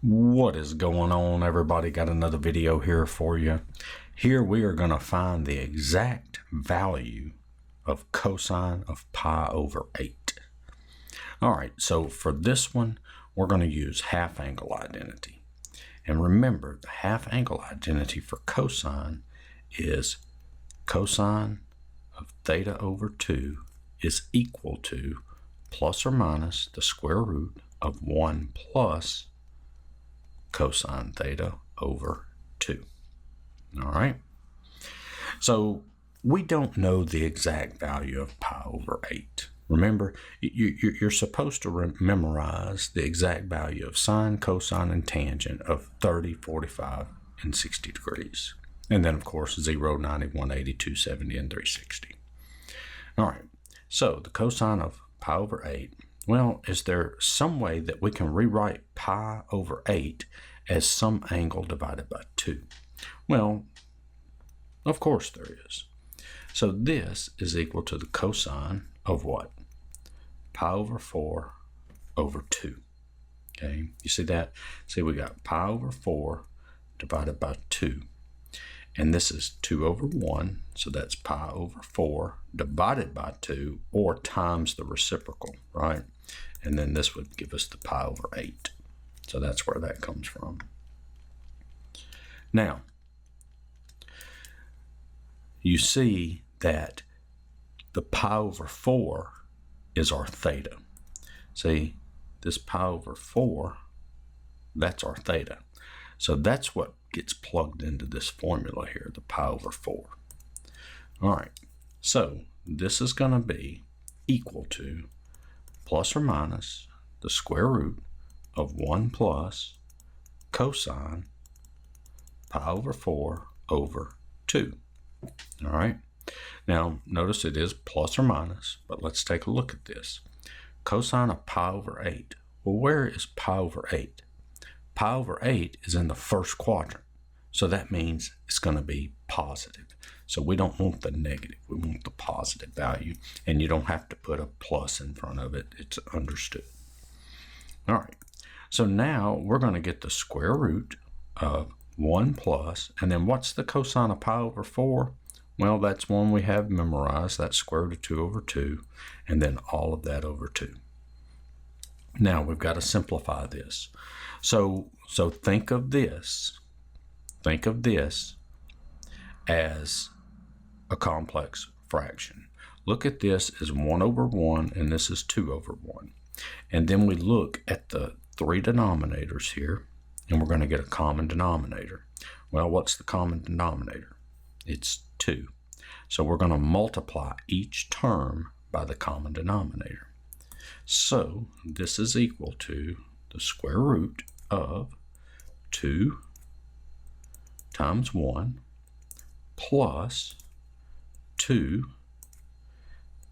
What is going on, everybody? Got another video here for you. Here we are going to find the exact value of cosine of pi over 8. All right, so for this one, we're going to use half angle identity. And remember, the half angle identity for cosine is cosine of theta over 2 is equal to plus or minus the square root of 1 plus cosine theta over 2. All right. So we don't know the exact value of pi over 8. Remember, you're supposed to memorize the exact value of sine, cosine, and tangent of 30, 45, and 60 degrees. And then, of course, 0, 90, 180, 270, and 360. All right. So the cosine of pi over 8. Well, is there some way that we can rewrite pi over 8 as some angle divided by 2? Well, of course there is. So this is equal to the cosine of what? Pi over 4 over 2. Okay, you see that? See, we got pi over 4 divided by 2. And this is 2 over 1, so that's pi over 4 divided by 2, or times the reciprocal, right? And then this would give us the pi over 8. So that's where that comes from. Now, you see that the pi over 4 is our theta. See, this pi over 4, that's our theta. So that's what gets plugged into this formula here, the pi over 4. All right, so this is going to be equal to plus or minus the square root of 1 plus cosine pi over 4 over 2. All right, now notice it is plus or minus, but let's take a look at this. Cosine of pi over 8. Well, where is pi over 8? Pi over 8 is in the first quadrant, so that means it's going to be positive. So we don't want the negative, we want the positive value, and you don't have to put a plus in front of it. It's understood. All right, so now we're going to get the square root of 1 plus, and then what's the cosine of pi over 4? Well, that's one we have memorized. That's square root of 2 over 2, and then all of that over 2. Now we've got to simplify this. So think of this. Think of this as a complex fraction. Look at this as 1 over 1, and this is 2 over 1. And then we look at the three denominators here, and we're going to get a common denominator. Well, what's the common denominator? It's 2. So we're going to multiply each term by the common denominator. So this is equal to the square root of 2 times 1 plus 2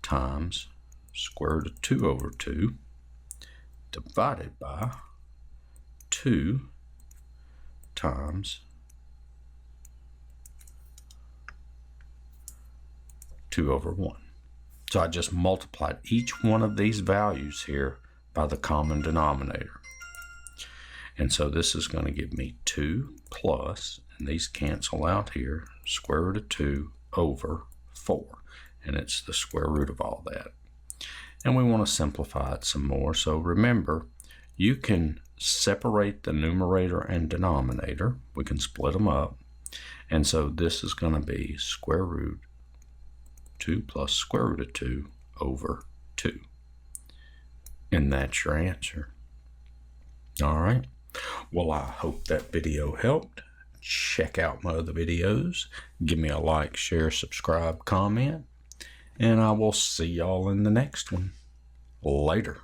times square root of 2 over 2 divided by 2 times 2 over 1. So I just multiplied each one of these values here by the common denominator. And so this is going to give me 2 plus, and these cancel out here, square root of 2 over 4. And it's the square root of all that. And we want to simplify it some more. So remember, you can separate the numerator and denominator. We can split them up. And so this is going to be square root 2 plus square root of 2 over 2. And that's your answer. All right. Well, I hope that video helped. Check out my other videos. Give me a like, share, subscribe, comment. And I will see y'all in the next one. Later.